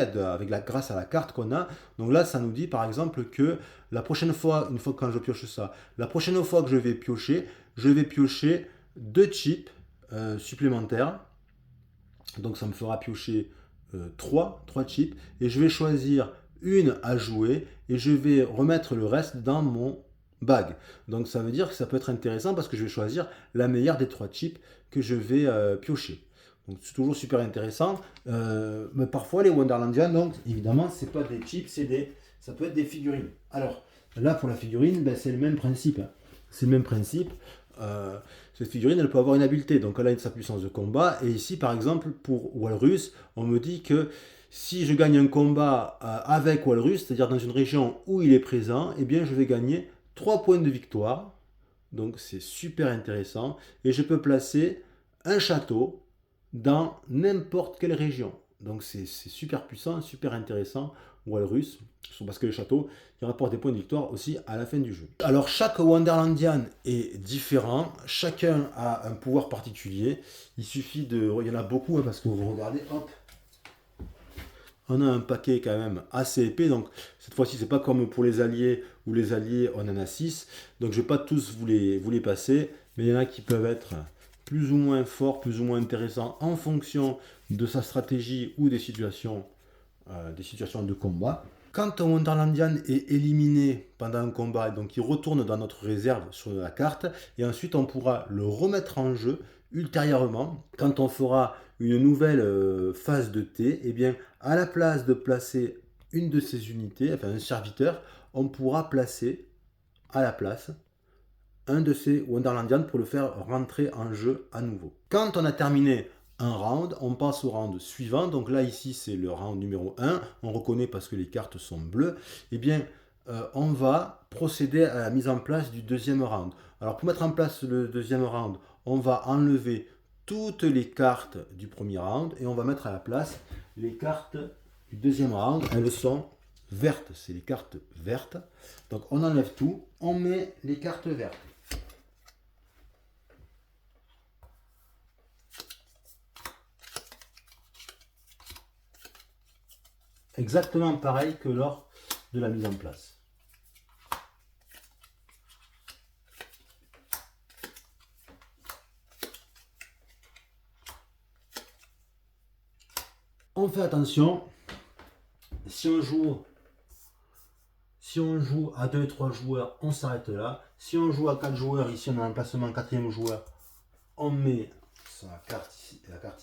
grâce à la carte qu'on a. Donc là, ça nous dit, par exemple, que la prochaine fois, une fois quand je pioche ça, la prochaine fois que je vais piocher 2 chips supplémentaires. Donc ça me fera piocher 3 chips et je vais choisir une à jouer et je vais remettre le reste dans mon bag. Donc ça veut dire que ça peut être intéressant parce que je vais choisir la meilleure des 3 chips que je vais piocher. Donc c'est toujours super intéressant. Mais parfois les Wonderlandian, donc évidemment, c'est pas des chips, ça peut être des figurines. Alors là pour la figurine, ben, c'est le même principe. Hein. C'est le même principe. Cette figurine, elle peut avoir une habileté, donc elle a sa puissance de combat. Et ici, par exemple, pour Walrus, on me dit que si je gagne un combat avec Walrus, c'est-à-dire dans une région où il est présent, eh bien je vais gagner 3 points de victoire. Donc c'est super intéressant. Et je peux placer un château dans n'importe quelle région. Donc c'est super puissant, super intéressant. Walrus, parce que les châteaux, ils rapportent des points de victoire aussi à la fin du jeu. Alors chaque Wonderlandian est différent, chacun a un pouvoir particulier. Il suffit de... Il y en a beaucoup hein, parce que vous regardez, hop, on a un paquet quand même assez épais, donc cette fois-ci c'est pas comme pour les alliés, où les alliés on en a 6, donc je ne vais pas tous vous les passer, mais il y en a qui peuvent être plus ou moins forts, plus ou moins intéressants en fonction de sa stratégie ou des situations de combat. Quand un Wonderlandian est éliminé pendant un combat, donc il retourne dans notre réserve sur la carte, et ensuite on pourra le remettre en jeu ultérieurement, quand on fera une nouvelle phase de T, et bien à la place de placer une de ces unités, enfin un serviteur, on pourra placer à la place un de ces Wonderlandian pour le faire rentrer en jeu à nouveau. Quand on a terminé un round, on passe au round suivant. Donc là, ici, c'est le round numéro 1. On reconnaît parce que les cartes sont bleues. Eh bien, on va procéder à la mise en place du deuxième round. Alors, pour mettre en place le deuxième round, on va enlever toutes les cartes du premier round et on va mettre à la place les cartes du deuxième round. Elles sont vertes, c'est les cartes vertes. Donc, on enlève tout, on met les cartes vertes. Exactement pareil que lors de la mise en place. On fait attention, si on joue à 2 et 3 joueurs, on s'arrête là. Si on joue à 4 joueurs, ici on a un placement 4e joueur, on met la carte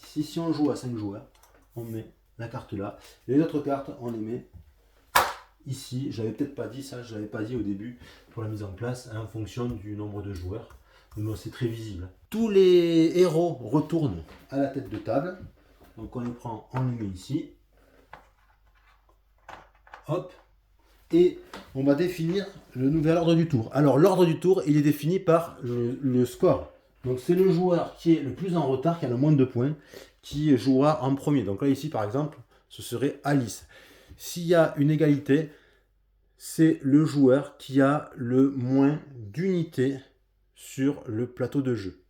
ici. Si on joue à 5 joueurs, on met la carte là. Les autres cartes, on les met ici. J'avais peut-être pas dit ça, je l'avais pas dit au début pour la mise en place, en fonction du nombre de joueurs. Mais bon, c'est très visible. Tous les héros retournent à la tête de table. Donc on les prend, on les met ici. Hop. Et on va définir le nouvel ordre du tour. Alors l'ordre du tour, il est défini par le score. Donc c'est le joueur qui est le plus en retard, qui a le moins de points, qui jouera en premier. Donc là ici par exemple, ce serait Alice. S'il y a une égalité, c'est le joueur qui a le moins d'unités sur le plateau de jeu.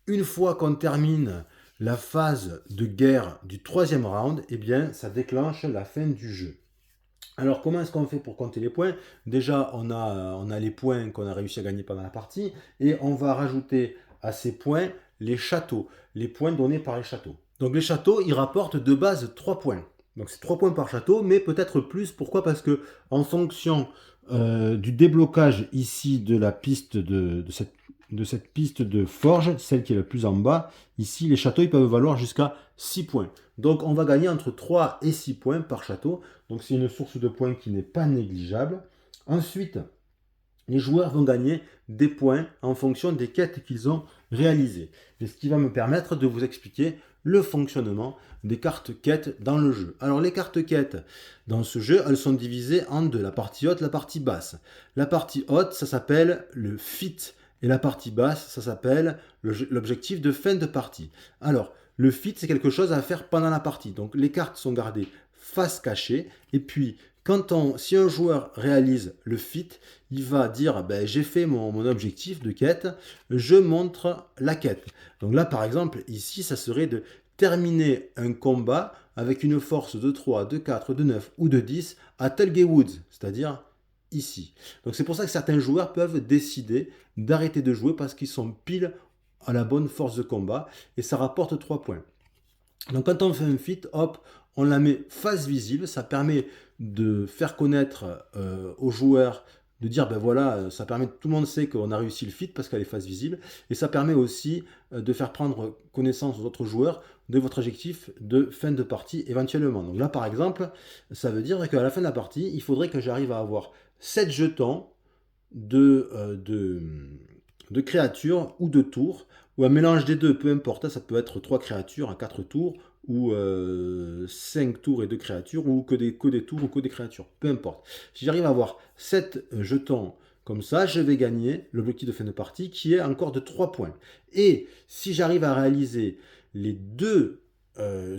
Une fois qu'on termine la phase de guerre du 3e round, eh bien, ça déclenche la fin du jeu. Alors, comment est-ce qu'on fait pour compter les points? Déjà, on a les points qu'on a réussi à gagner pendant la partie, et on va rajouter à ces points les châteaux, les points donnés par les châteaux. Donc, les châteaux, ils rapportent de base 3 points. Donc, c'est 3 points par château, mais peut-être plus. Pourquoi? Parce que en fonction du déblocage ici de la piste de cette piste de forge, celle qui est le plus en bas, ici les châteaux ils peuvent valoir jusqu'à 6 points. Donc on va gagner entre 3 et 6 points par château. Donc c'est une source de points qui n'est pas négligeable. Ensuite, les joueurs vont gagner des points en fonction des quêtes qu'ils ont réalisées. Et ce qui va me permettre de vous expliquer le fonctionnement des cartes quêtes dans le jeu. Alors les cartes quêtes dans ce jeu, elles sont divisées en deux, la partie haute, la partie basse. La partie haute, ça s'appelle le feat, et la partie basse, ça s'appelle l'objectif de fin de partie. Alors, le feat, c'est quelque chose à faire pendant la partie. Donc les cartes sont gardées face cachée, et puis si un joueur réalise le feat, il va dire ben, j'ai fait mon objectif de quête, je montre la quête. Donc là par exemple, ici ça serait de terminer un combat avec une force de 3, de 4, de 9 ou de 10 à Telgate Woods, c'est-à-dire ici. Donc c'est pour ça que certains joueurs peuvent décider d'arrêter de jouer parce qu'ils sont pile à la bonne force de combat et ça rapporte 3 points. Donc quand on fait un feat, hop, on la met face visible, ça permet de faire connaître aux joueurs de dire, ben voilà, ça permet, tout le monde sait qu'on a réussi le feat parce qu'elle est face visible, et ça permet aussi de faire prendre connaissance aux autres joueurs de votre objectif de fin de partie éventuellement. Donc là, par exemple, ça veut dire qu'à la fin de la partie, il faudrait que j'arrive à avoir 7 jetons de créatures ou de tours, ou un mélange des deux, peu importe, ça peut être 3 créatures à 4 tours, ou 5 tours et 2 créatures, ou que des tours ou que des créatures, peu importe. Si j'arrive à avoir 7 jetons comme ça, je vais gagner l'objectif de fin de partie qui est encore de 3 points. Et si j'arrive à réaliser les deux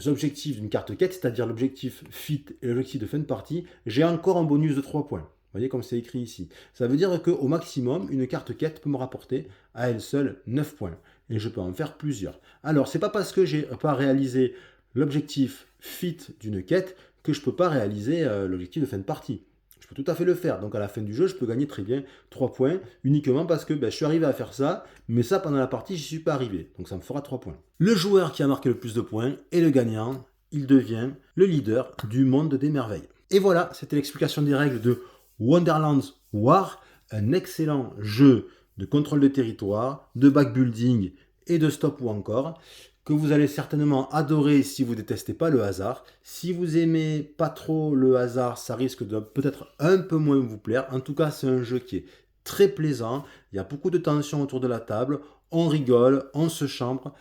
objectifs d'une carte quête, c'est-à-dire l'objectif fit et l'objectif de fin de partie, j'ai encore un bonus de 3 points. Vous voyez comme c'est écrit ici. Ça veut dire qu'au maximum, une carte quête peut me rapporter à elle seule 9 points. Et je peux en faire plusieurs. Alors, c'est pas parce que j'ai pas réalisé l'objectif fit d'une quête que je peux pas réaliser l'objectif de fin de partie. Je peux tout à fait le faire. Donc à la fin du jeu, je peux gagner très bien 3 points uniquement parce que je suis arrivé à faire ça, mais ça pendant la partie, j'y suis pas arrivé. Donc ça me fera 3 points. Le joueur qui a marqué le plus de points est le gagnant. Il devient le leader du monde des merveilles. Et voilà, c'était l'explication des règles de Wonderlands War, un excellent jeu de contrôle de territoire, de backbuilding et de stop ou encore, que vous allez certainement adorer si vous détestez pas le hasard. Si vous aimez pas trop le hasard, ça risque de peut-être un peu moins vous plaire. En tout cas, c'est un jeu qui est très plaisant. Il y a beaucoup de tension autour de la table. On rigole, on se chambre,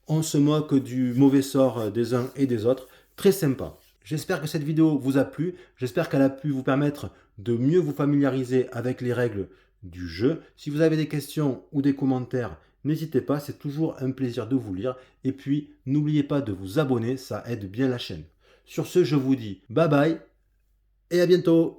on se moque du mauvais sort des uns et des autres. Très sympa. J'espère que cette vidéo vous a plu. J'espère qu'elle a pu vous permettre de mieux vous familiariser avec les règles du jeu. Si vous avez des questions ou des commentaires, n'hésitez pas, c'est toujours un plaisir de vous lire. Et puis, n'oubliez pas de vous abonner, ça aide bien la chaîne. Sur ce, je vous dis bye bye et à bientôt.